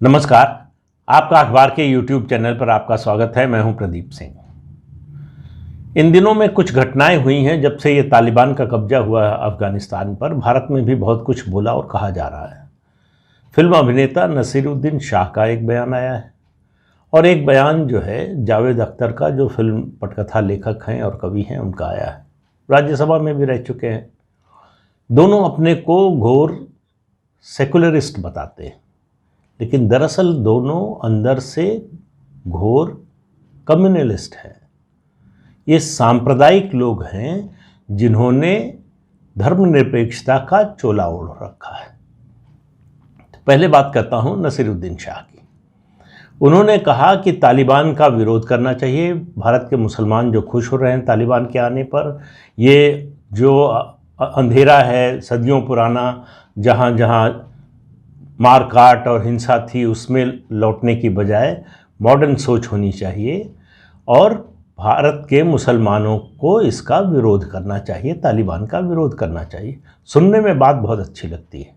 नमस्कार। आपका अखबार के YouTube चैनल पर आपका स्वागत है। मैं हूं प्रदीप सिंह। इन दिनों में कुछ घटनाएं हुई हैं। जब से ये तालिबान का कब्जा हुआ है अफगानिस्तान पर, भारत में भी बहुत कुछ बोला और कहा जा रहा है। फिल्म अभिनेता नसीरुद्दीन शाह का एक बयान आया है और एक बयान जो है जावेद अख्तर का, जो फिल्म पटकथा लेखक हैं और कवि हैं, उनका आया है। राज्यसभा में भी रह चुके हैं। दोनों अपने को घोर सेकुलरिस्ट बताते हैं, लेकिन दरअसल दोनों अंदर से घोर कम्युनलिस्ट हैं। ये सांप्रदायिक लोग हैं जिन्होंने धर्मनिरपेक्षता का चोला ओढ़ रखा है। तो पहले बात करता हूं नसीरुद्दीन शाह की। उन्होंने कहा कि तालिबान का विरोध करना चाहिए। भारत के मुसलमान जो खुश हो रहे हैं तालिबान के आने पर, ये जो अंधेरा है सदियों पुराना, जहां जहां मार काट और हिंसा थी, उसमें लौटने की बजाय मॉडर्न सोच होनी चाहिए और भारत के मुसलमानों को इसका विरोध करना चाहिए, तालिबान का विरोध करना चाहिए। सुनने में बात बहुत अच्छी लगती है,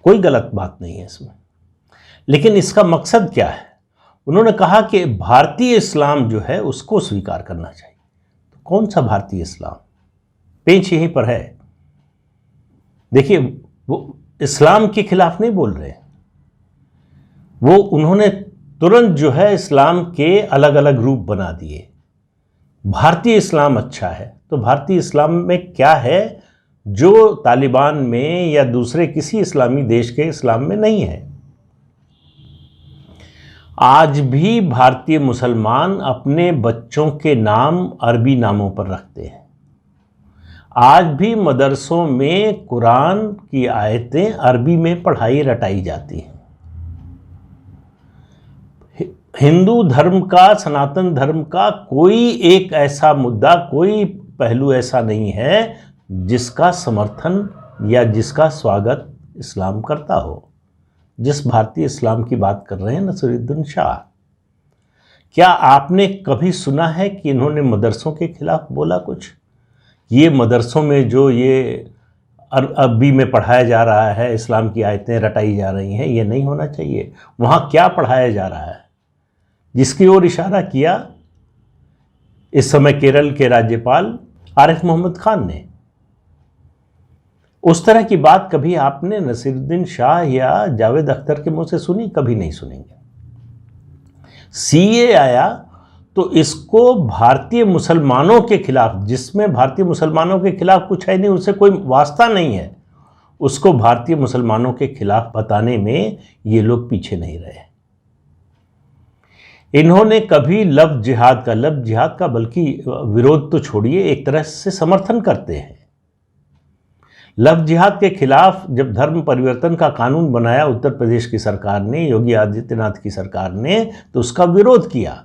कोई गलत बात नहीं है इसमें, लेकिन इसका मकसद क्या है? उन्होंने कहा कि भारतीय इस्लाम जो है उसको स्वीकार करना चाहिए। तो कौन सा भारतीय इस्लाम? पेंच यहीं पर है। देखिए, वो इस्लाम के खिलाफ नहीं बोल रहे, वो उन्होंने तुरंत जो है इस्लाम के अलग अलग रूप बना दिए। भारतीय इस्लाम अच्छा है, तो भारतीय इस्लाम में क्या है जो तालिबान में या दूसरे किसी इस्लामी देश के इस्लाम में नहीं है? आज भी भारतीय मुसलमान अपने बच्चों के नाम अरबी नामों पर रखते हैं। आज भी मदरसों में कुरान की आयतें अरबी में पढ़ाई रटाई जाती हैं। हिंदू धर्म का, सनातन धर्म का कोई एक ऐसा मुद्दा, कोई पहलू ऐसा नहीं है जिसका समर्थन या जिसका स्वागत इस्लाम करता हो। जिस भारतीय इस्लाम की बात कर रहे हैं नसीरुद्दीन शाह, क्या आपने कभी सुना है कि इन्होंने मदरसों के खिलाफ बोला कुछ? ये मदरसों में जो ये अरबी में पढ़ाया जा रहा है, इस्लाम की आयतें रटाई जा रही हैं, ये नहीं होना चाहिए। वहाँ क्या पढ़ाया जा रहा है जिसकी ओर इशारा किया इस समय केरल के राज्यपाल आरिफ मोहम्मद खान ने? उस तरह की बात कभी आपने नसीरुद्दीन शाह या जावेद अख्तर के मुंह से सुनी? कभी नहीं सुनेंगे। सीए आया तो इसको भारतीय मुसलमानों के खिलाफ, जिसमें भारतीय मुसलमानों के खिलाफ कुछ है नहीं, उससे कोई वास्ता नहीं है, उसको भारतीय मुसलमानों के खिलाफ बताने में ये लोग पीछे नहीं रहे। इन्होंने कभी लफ्ज़ जिहाद का बल्कि विरोध तो छोड़िए, एक तरह से समर्थन करते हैं। लफ्ज़ जिहाद के खिलाफ जब धर्म परिवर्तन का कानून बनाया उत्तर प्रदेश की सरकार ने, योगी आदित्यनाथ की सरकार ने, तो उसका विरोध किया।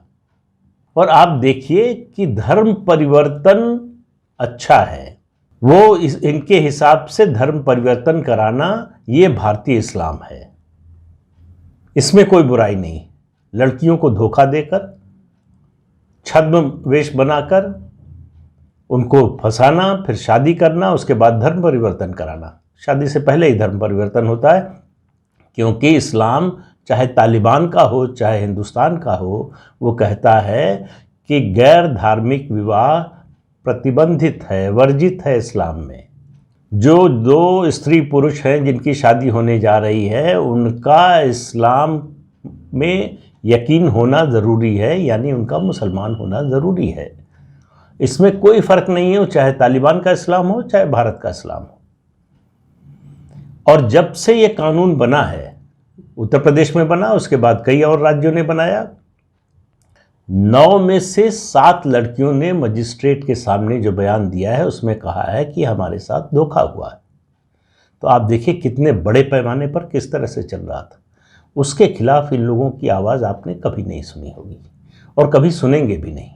और आप देखिए कि धर्म परिवर्तन अच्छा है, वो इनके हिसाब से धर्म परिवर्तन कराना ये भारतीय इस्लाम है, इसमें कोई बुराई नहीं। लड़कियों को धोखा देकर, छद्म वेश बनाकर उनको फंसाना, फिर शादी करना, उसके बाद धर्म परिवर्तन कराना। शादी से पहले ही धर्म परिवर्तन होता है, क्योंकि इस्लाम चाहे तालिबान का हो चाहे हिंदुस्तान का हो, वो कहता है कि गैर धार्मिक विवाह प्रतिबंधित है, वर्जित है इस्लाम में। जो दो स्त्री पुरुष हैं जिनकी शादी होने जा रही है, उनका इस्लाम में यकीन होना ज़रूरी है, यानी उनका मुसलमान होना ज़रूरी है। इसमें कोई फ़र्क नहीं हो चाहे तालिबान का इस्लाम हो चाहे भारत का इस्लाम हो। और जब से ये कानून बना है, उत्तर प्रदेश में बना, उसके बाद कई और राज्यों ने बनाया, 9 में से 7 लड़कियों ने मजिस्ट्रेट के सामने जो बयान दिया है उसमें कहा है कि हमारे साथ धोखा हुआ है। तो आप देखिए कितने बड़े पैमाने पर किस तरह से चल रहा था। उसके खिलाफ इन लोगों की आवाज़ आपने कभी नहीं सुनी होगी और कभी सुनेंगे भी नहीं।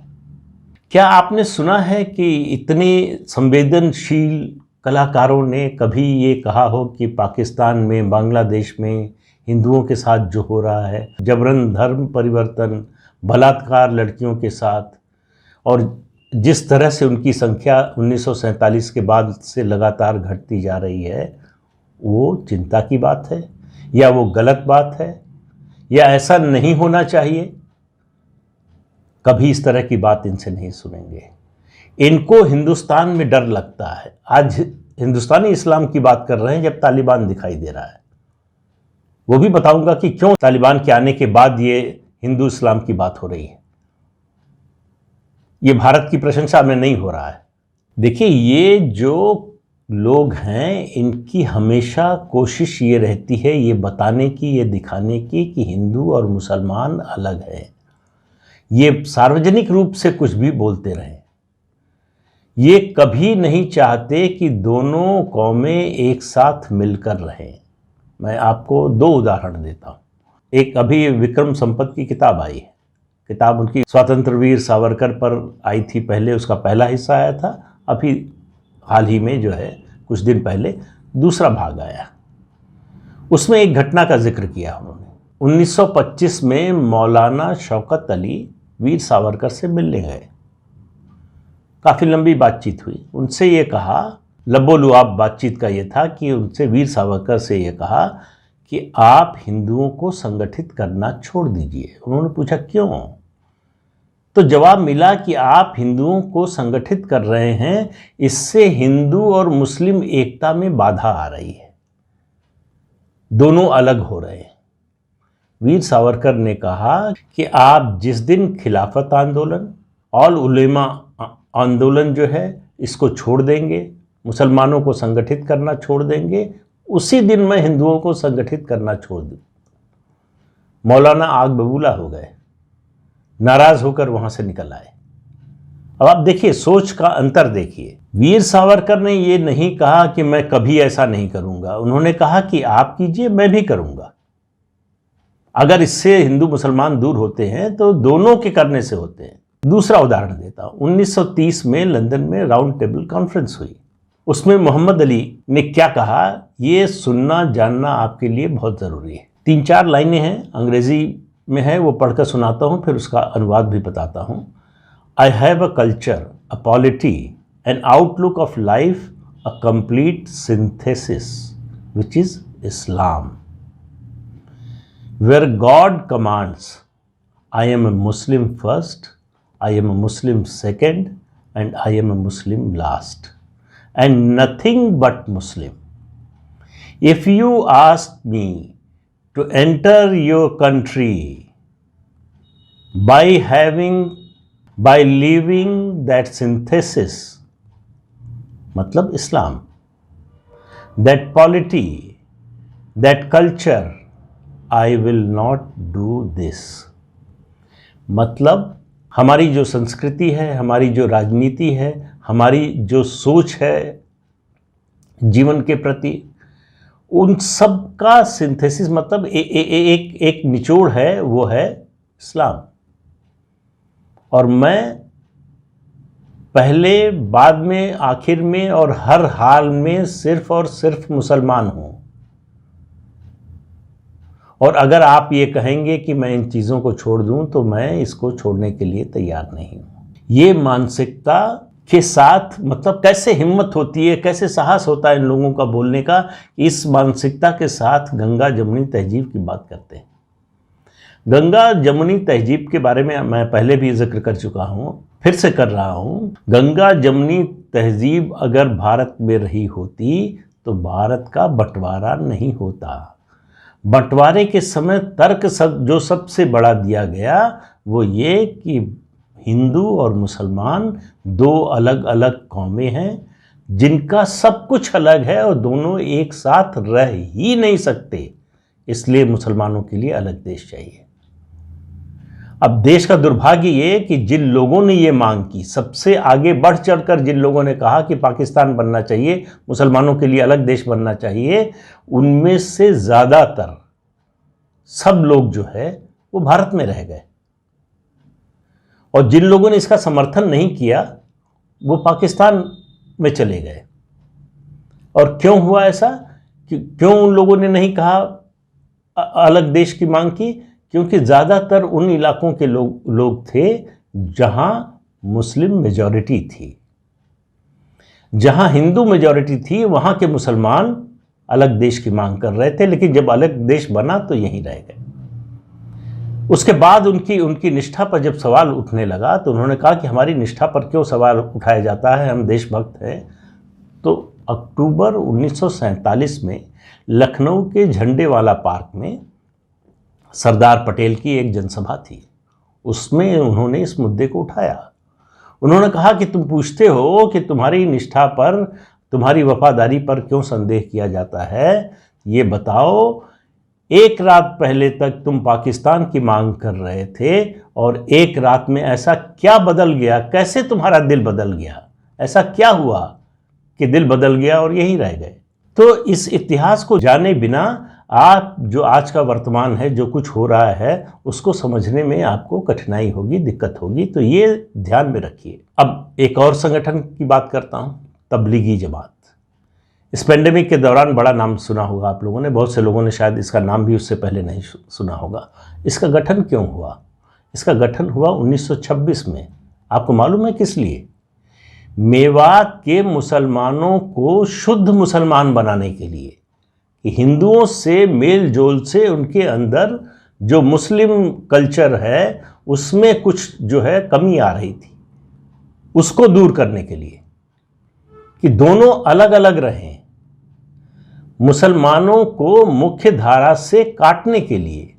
क्या आपने सुना है कि इतने संवेदनशील कलाकारों ने कभी ये कहा हो कि पाकिस्तान में, बांग्लादेश में हिंदुओं के साथ जो हो रहा है, जबरन धर्म परिवर्तन, बलात्कार लड़कियों के साथ, और जिस तरह से उनकी संख्या 1947 के बाद से लगातार घटती जा रही है, वो चिंता की बात है या वो गलत बात है? या ऐसा नहीं होना चाहिए, कभी इस तरह की बात इनसे नहीं सुनेंगे। इनको हिंदुस्तान में डर लगता है। आज हिंदुस्तानी इस्लाम की बात कर रहे हैं जब तालिबान दिखाई दे रहा है। वो भी बताऊंगा कि क्यों तालिबान के आने के बाद ये हिंदू इस्लाम की बात हो रही है। ये भारत की प्रशंसा में नहीं हो रहा है। देखिए, ये जो लोग हैं इनकी हमेशा कोशिश ये रहती है ये बताने की, ये दिखाने की कि हिंदू और मुसलमान अलग है। ये सार्वजनिक रूप से कुछ भी बोलते रहें। ये कभी नहीं चाहते कि दोनों कौमें एक साथ मिलकर रहें। मैं आपको दो उदाहरण देता हूँ। एक अभी विक्रम संपत की किताब आई है। किताब उनकी स्वतंत्र वीर सावरकर पर आई थी पहले, उसका पहला हिस्सा आया था। अभी हाल ही में जो है कुछ दिन पहले दूसरा भाग आया। उसमें एक घटना का जिक्र किया उन्होंने। 1925 में मौलाना शौकत अली वीर सावरकर से मिलने गए। काफ़ी लंबी बातचीत हुई। उनसे ये कहा, लबोलुआब बातचीत का ये था कि उनसे वीर सावरकर से ये कहा कि आप हिंदुओं को संगठित करना छोड़ दीजिए। उन्होंने पूछा क्यों? तो जवाब मिला कि आप हिंदुओं को संगठित कर रहे हैं, इससे हिंदू और मुस्लिम एकता में बाधा आ रही है, दोनों अलग हो रहे हैं। वीर सावरकर ने कहा कि आप जिस दिन खिलाफत आंदोलन, ऑल उलेमा आंदोलन जो है इसको छोड़ देंगे, मुसलमानों को संगठित करना छोड़ देंगे, उसी दिन मैं हिंदुओं को संगठित करना छोड़ दूं। मौलाना आग बबूला हो गए, नाराज होकर वहां से निकल आए। अब आप देखिए, सोच का अंतर देखिए। वीर सावरकर ने ये नहीं कहा कि मैं कभी ऐसा नहीं करूंगा। उन्होंने कहा कि आप कीजिए, मैं भी करूंगा। अगर इससे हिंदू मुसलमान दूर होते हैं तो दोनों के करने से होते हैं। दूसरा उदाहरण देता हूं। 1930 में लंदन में राउंड टेबल कॉन्फ्रेंस हुई। उसमें मोहम्मद अली ने क्या कहा, ये सुनना जानना आपके लिए बहुत ज़रूरी है। 3-4 लाइनें हैं, अंग्रेज़ी में है, वो पढ़कर सुनाता हूँ, फिर उसका अनुवाद भी बताता हूँ। I have a culture, a polity, an outlook of life, a complete synthesis which is Islam, where God commands, I am a Muslim first, I am a Muslim second, and I am a Muslim last, and nothing but Muslim. If you ask me to enter your country by leaving that synthesis, मतलब इस्लाम, that polity, that culture, I will not do this. मतलब हमारी जो संस्कृति है, हमारी जो राजनीति है, हमारी जो सोच है जीवन के प्रति, उन सब का सिंथेसिस मतलब एक निचोड़ है, वो है इस्लाम। और मैं पहले, बाद में, आखिर में और हर हाल में सिर्फ और सिर्फ मुसलमान हूँ। और अगर आप ये कहेंगे कि मैं इन चीज़ों को छोड़ दूं तो मैं इसको छोड़ने के लिए तैयार नहीं हूं। ये मानसिकता के साथ मतलब कैसे हिम्मत होती है, कैसे साहस होता है इन लोगों का बोलने का, इस मानसिकता के साथ गंगा जमुनी तहजीब की बात करते हैं। गंगा जमुनी तहजीब के बारे में मैं पहले भी जिक्र कर चुका हूँ, फिर से कर रहा हूँ। गंगा जमुनी तहजीब अगर भारत में रही होती तो भारत का बंटवारा नहीं होता। बंटवारे के समय तर्क जो सबसे बड़ा दिया गया वो ये कि हिंदू और मुसलमान दो अलग अलग कौमें हैं जिनका सब कुछ अलग है और दोनों एक साथ रह ही नहीं सकते, इसलिए मुसलमानों के लिए अलग देश चाहिए। अब देश का दुर्भाग्य ये कि जिन लोगों ने ये मांग की, सबसे आगे बढ़ चढ़कर जिन लोगों ने कहा कि पाकिस्तान बनना चाहिए, मुसलमानों के लिए अलग देश बनना चाहिए, उनमें से ज़्यादातर सब लोग जो है वो भारत में रह गए। और जिन लोगों ने इसका समर्थन नहीं किया वो पाकिस्तान में चले गए। और क्यों हुआ ऐसा? क्यों उन लोगों ने नहीं कहा अलग देश की मांग की? क्योंकि ज़्यादातर उन इलाकों के लोग थे जहां मुस्लिम मेजॉरिटी थी। जहां हिंदू मेजॉरिटी थी वहां के मुसलमान अलग देश की मांग कर रहे थे, लेकिन जब अलग देश बना तो यहीं रह गए। उसके बाद उनकी उनकी निष्ठा पर जब सवाल उठने लगा तो उन्होंने कहा कि हमारी निष्ठा पर क्यों सवाल उठाया जाता है, हम देशभक्त हैं। तो अक्टूबर 1947 में लखनऊ के झंडेवाला पार्क में सरदार पटेल की एक जनसभा थी, उसमें उन्होंने इस मुद्दे को उठाया। उन्होंने कहा कि तुम पूछते हो कि तुम्हारी निष्ठा पर, तुम्हारी वफादारी पर क्यों संदेह किया जाता है, ये बताओ, एक रात पहले तक तुम पाकिस्तान की मांग कर रहे थे और एक रात में ऐसा क्या बदल गया, कैसे तुम्हारा दिल बदल गया, ऐसा क्या हुआ कि दिल बदल गया और यहीं रह गए। तो इस इतिहास को जाने बिना आप जो आज का वर्तमान है, जो कुछ हो रहा है, उसको समझने में आपको कठिनाई होगी, दिक्कत होगी। तो ये ध्यान में रखिए। अब एक और संगठन की बात करता हूँ, तबलीगी जमात। इस पेंडेमिक के दौरान बड़ा नाम सुना होगा आप लोगों ने, बहुत से लोगों ने शायद इसका नाम भी उससे पहले नहीं सुना होगा। इसका गठन क्यों हुआ? इसका गठन हुआ 1926 में। आपको मालूम है किस लिए? मेवात के मुसलमानों को शुद्ध मुसलमान बनाने के लिए, कि हिंदुओं से मेल जोल से उनके अंदर जो मुस्लिम कल्चर है उसमें कुछ जो है कमी आ रही थी, उसको दूर करने के लिए, कि दोनों अलग अलग रहें, मुसलमानों को मुख्य धारा से काटने के लिए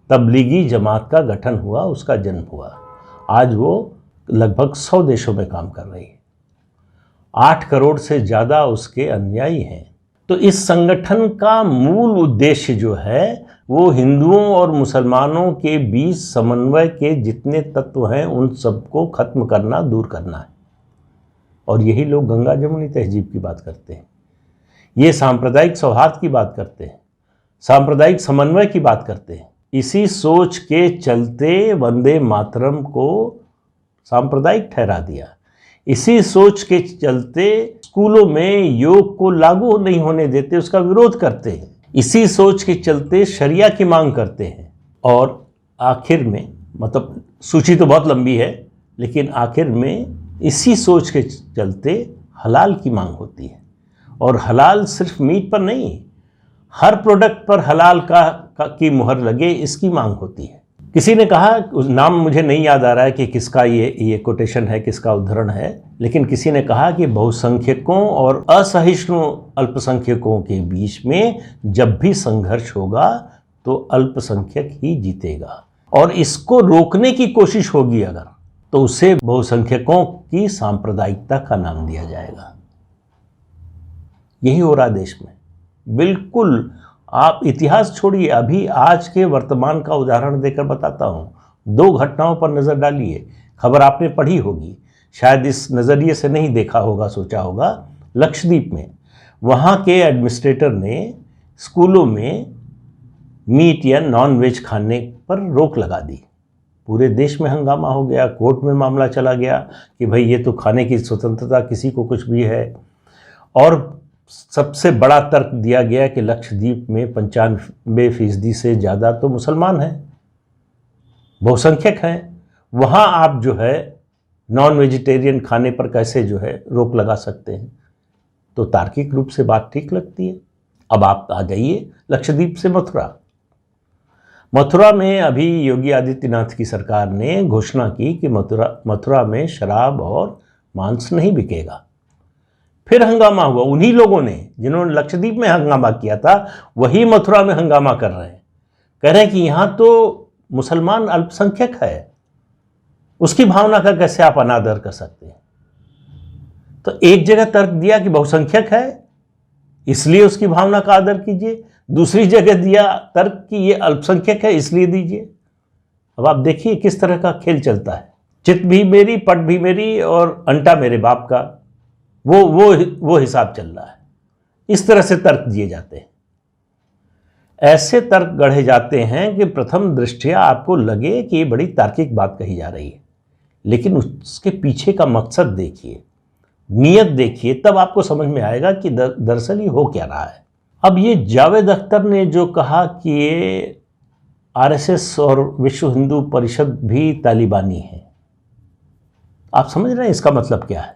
तबलीगी जमात का गठन हुआ, उसका जन्म हुआ। आज वो लगभग 100 देशों में काम कर रही है, 8 करोड़ से ज़्यादा उसके अनुयायी हैं। तो इस संगठन का मूल उद्देश्य जो है वो हिंदुओं और मुसलमानों के बीच समन्वय के जितने तत्व हैं उन सबको खत्म करना, दूर करना है। और यही लोग गंगा जमुनी तहजीब की बात करते हैं, ये सांप्रदायिक सौहार्द की बात करते हैं, सांप्रदायिक समन्वय की बात करते हैं। इसी सोच के चलते वंदे मातरम को सांप्रदायिक ठहरा दिया। इसी सोच के चलते स्कूलों में योग को लागू नहीं होने देते, उसका विरोध करते हैं। इसी सोच के चलते शरिया की मांग करते हैं। और आखिर में, मतलब सूची तो बहुत लंबी है, लेकिन आखिर में इसी सोच के चलते हलाल की मांग होती है। और हलाल सिर्फ मीट पर नहीं, हर प्रोडक्ट पर हलाल की मुहर लगे, इसकी मांग होती है। किसी ने कहा, उस नाम मुझे नहीं याद आ रहा है कि किसका ये कोटेशन है, किसका उद्धरण है, लेकिन किसी ने कहा कि बहुसंख्यकों और असहिष्णु अल्पसंख्यकों के बीच में जब भी संघर्ष होगा तो अल्पसंख्यक ही जीतेगा, और इसको रोकने की कोशिश होगी अगर, तो उसे बहुसंख्यकों की सांप्रदायिकता का नाम दिया जाएगा। यही हो रहा देश में। बिल्कुल, आप इतिहास छोड़िए, अभी आज के वर्तमान का उदाहरण देकर बताता हूँ। 2 घटनाओं पर नज़र डालिए, खबर आपने पढ़ी होगी, शायद इस नज़रिए से नहीं देखा होगा, सोचा होगा। लक्षद्वीप में वहाँ के एडमिनिस्ट्रेटर ने स्कूलों में मीट या नॉन वेज खाने पर रोक लगा दी। पूरे देश में हंगामा हो गया, कोर्ट में मामला चला गया कि भाई ये तो खाने की स्वतंत्रता, किसी को कुछ भी है। और सबसे बड़ा तर्क दिया गया कि लक्षद्वीप में 95% से ज़्यादा तो मुसलमान हैं, बहुसंख्यक हैं, वहाँ आप जो है नॉन वेजिटेरियन खाने पर कैसे जो है रोक लगा सकते हैं। तो तार्किक रूप से बात ठीक लगती है। अब आप आ जाइए लक्षद्वीप से मथुरा। मथुरा में अभी योगी आदित्यनाथ की सरकार ने घोषणा की कि मथुरा में शराब और मांस नहीं बिकेगा। फिर हंगामा हुआ। उन्हीं लोगों ने जिन्होंने लक्षद्वीप में हंगामा किया था, वही मथुरा में हंगामा कर रहे हैं, कह रहे हैं कि यहाँ तो मुसलमान अल्पसंख्यक है, उसकी भावना का कैसे आप अनादर कर सकते हैं। तो एक जगह तर्क दिया कि बहुसंख्यक है इसलिए उसकी भावना का आदर कीजिए, दूसरी जगह दिया तर्क कि ये अल्पसंख्यक है इसलिए दीजिए। अब आप देखिए किस तरह का खेल चलता है। चित भी मेरी, पट भी मेरी और अंटा मेरे बाप का, वो हिसाब चल रहा है। इस तरह से तर्क दिए जाते हैं, ऐसे तर्क गढ़े जाते हैं कि प्रथम दृष्टया आपको लगे कि ये बड़ी तार्किक बात कही जा रही है, लेकिन उसके पीछे का मकसद देखिए, नीयत देखिए, तब आपको समझ में आएगा कि दरअसल ये हो क्या रहा है। अब ये जावेद अख्तर ने जो कहा कि ये आरएसएस और विश्व हिंदू परिषद भी तालिबानी है, आप समझ रहे हैं इसका मतलब क्या है?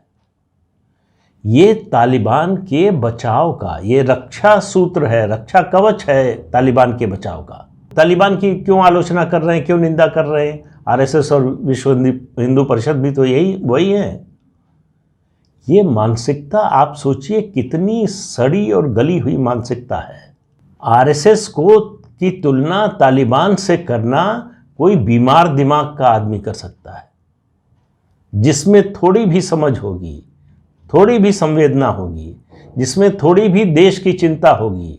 ये तालिबान के बचाव का ये रक्षा सूत्र है, रक्षा कवच है तालिबान के बचाव का। तालिबान की क्यों आलोचना कर रहे हैं, क्यों निंदा कर रहे हैं? आरएसएस और विश्व हिंदू परिषद भी तो वही है। ये मानसिकता आप सोचिए कितनी सड़ी और गली हुई मानसिकता है। आरएसएस की तुलना तालिबान से करना कोई बीमार दिमाग का आदमी कर सकता है, जिसमें थोड़ी भी समझ होगी, थोड़ी भी संवेदना होगी, जिसमें थोड़ी भी देश की चिंता होगी,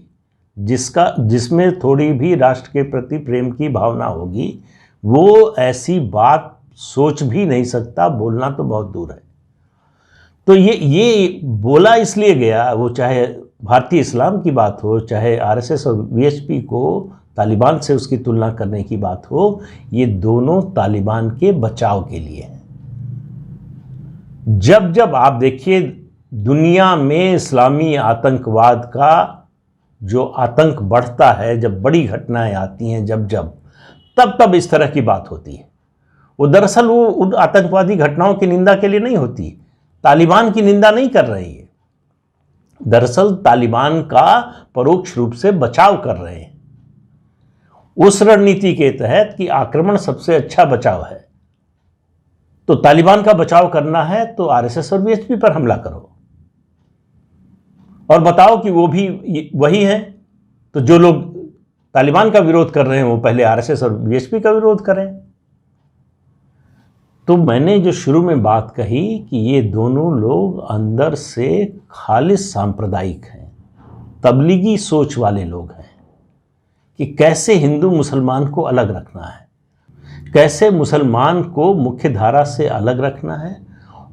जिसमें थोड़ी भी राष्ट्र के प्रति प्रेम की भावना होगी, वो ऐसी बात सोच भी नहीं सकता, बोलना तो बहुत दूर है। तो ये बोला इसलिए गया, वो चाहे भारतीय इस्लाम की बात हो, चाहे आरएसएस और वीएचपी को तालिबान से उसकी तुलना करने की बात हो, ये दोनों तालिबान के बचाव के लिए हैं। जब जब आप देखिए दुनिया में इस्लामी आतंकवाद का जो आतंक बढ़ता है, जब बड़ी घटनाएं आती हैं, तब इस तरह की बात होती है। वो दरअसल वो उन आतंकवादी घटनाओं की निंदा के लिए नहीं होती, तालिबान की निंदा नहीं कर रही है, दरअसल तालिबान का परोक्ष रूप से बचाव कर रहे हैं, उस रणनीति के तहत कि आक्रमण सबसे अच्छा बचाव है। तो तालिबान का बचाव करना है तो आरएसएस और वीएचपी पर हमला करो और बताओ कि वो भी वही है। तो जो लोग तालिबान का विरोध कर रहे हैं वो पहले आरएसएस और वीएचपी का विरोध करें। तो मैंने जो शुरू में बात कही कि ये दोनों लोग अंदर से खालिस सांप्रदायिक हैं, तबलीगी सोच वाले लोग हैं कि कैसे हिंदू मुसलमान को अलग रखना है, कैसे मुसलमान को मुख्य धारा से अलग रखना है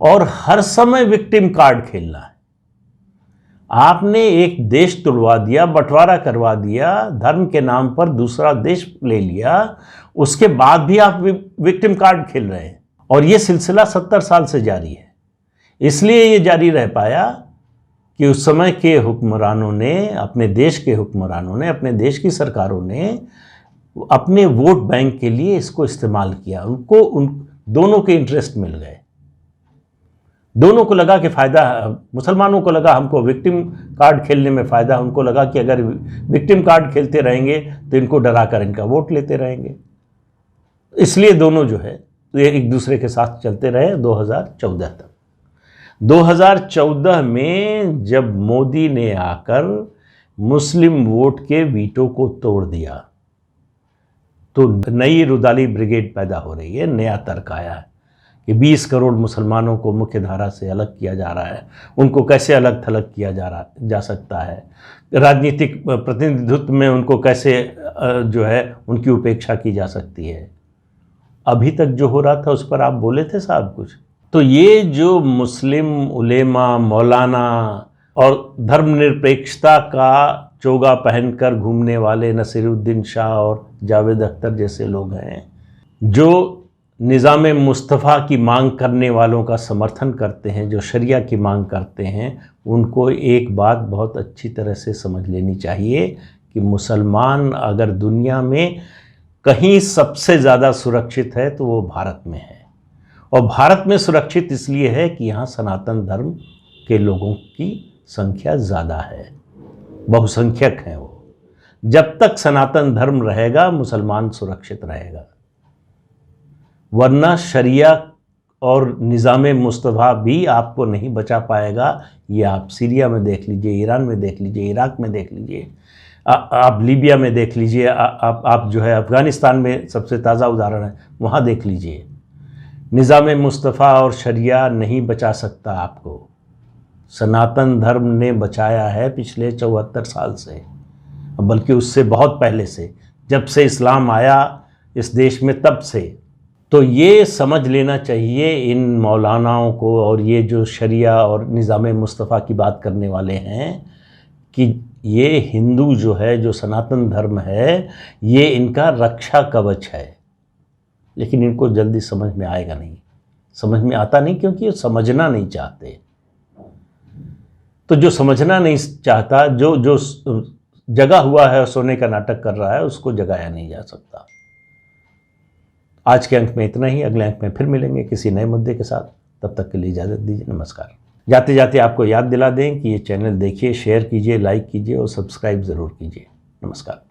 और हर समय विक्टिम कार्ड खेलना है। आपने एक देश तुड़वा दिया, बंटवारा करवा दिया, धर्म के नाम पर दूसरा देश ले लिया, उसके बाद भी आप विक्टिम कार्ड खेल रहे हैं। और ये सिलसिला 70 साल से जारी है। इसलिए ये जारी रह पाया कि उस समय के हुक्मरानों ने, अपने देश के हुक्मरानों ने, अपने देश की सरकारों ने अपने वोट बैंक के लिए इसको इस्तेमाल किया। उनको उन दोनों के इंटरेस्ट मिल गए, दोनों को लगा कि फ़ायदा, मुसलमानों को लगा हमको विक्टिम कार्ड खेलने में फ़ायदा, उनको लगा कि अगर विक्टिम कार्ड खेलते रहेंगे तो इनको डरा कर इनका वोट लेते रहेंगे। इसलिए दोनों जो है ये एक दूसरे के साथ चलते रहे 2014 तक। 2014 में जब मोदी ने आकर मुस्लिम वोट के वीटो को तोड़ दिया तो नई रुदाली ब्रिगेड पैदा हो रही है, नया तर्क आया है कि 20 करोड़ मुसलमानों को मुख्य धारा से अलग किया जा रहा है, उनको कैसे अलग थलग किया जा सकता है, राजनीतिक प्रतिनिधित्व में उनको कैसे जो है उनकी उपेक्षा की जा सकती है। अभी तक जो हो रहा था उस पर आप बोले थे साहब कुछ। तो ये जो मुस्लिम उलेमा, मौलाना और धर्मनिरपेक्षता का चोगा पहनकर घूमने वाले नसीरुद्दीन शाह और जावेद अख्तर जैसे लोग हैं, जो निज़ाम मुस्तफ़ा की मांग करने वालों का समर्थन करते हैं, जो शरिया की मांग करते हैं, उनको एक बात बहुत अच्छी तरह से समझ लेनी चाहिए कि मुसलमान अगर दुनिया में कहीं सबसे ज़्यादा सुरक्षित है तो वो भारत में है। और भारत में सुरक्षित इसलिए है कि यहाँ सनातन धर्म के लोगों की संख्या ज़्यादा है, बहुसंख्यक हैं वो। जब तक सनातन धर्म रहेगा मुसलमान सुरक्षित रहेगा, वरना शरिया और निज़ाम मुस्तफ़ा भी आपको नहीं बचा पाएगा। ये आप सीरिया में देख लीजिए, ईरान में देख लीजिए, इराक में देख लीजिए, आप लीबिया में देख लीजिए, आप जो है अफ़गानिस्तान में सबसे ताज़ा उदाहरण है, वहाँ देख लीजिए। निज़ाम मुस्तफ़ा और शरिया नहीं बचा सकता आपको। सनातन धर्म ने बचाया है पिछले 74 साल से, बल्कि उससे बहुत पहले से, जब से इस्लाम आया इस देश में तब से। तो ये समझ लेना चाहिए इन मौलानाओं को और ये जो शरिया और निज़ाम मुस्तफ़ा की बात करने वाले हैं कि ये हिंदू जो है, जो सनातन धर्म है, ये इनका रक्षा कवच है। लेकिन इनको जल्दी समझ में आएगा नहीं, समझ में आता नहीं, क्योंकि ये समझना नहीं चाहते। तो जो समझना नहीं चाहता, जो जगा हुआ है और सोने का नाटक कर रहा है, उसको जगाया नहीं जा सकता। आज के अंक में इतना ही, अगले अंक में फिर मिलेंगे किसी नए मुद्दे के साथ। तब तक के लिए इजाज़त दीजिए, नमस्कार। जाते जाते आपको याद दिला दें कि ये चैनल देखिए, शेयर कीजिए, लाइक कीजिए और सब्सक्राइब ज़रूर कीजिए। नमस्कार।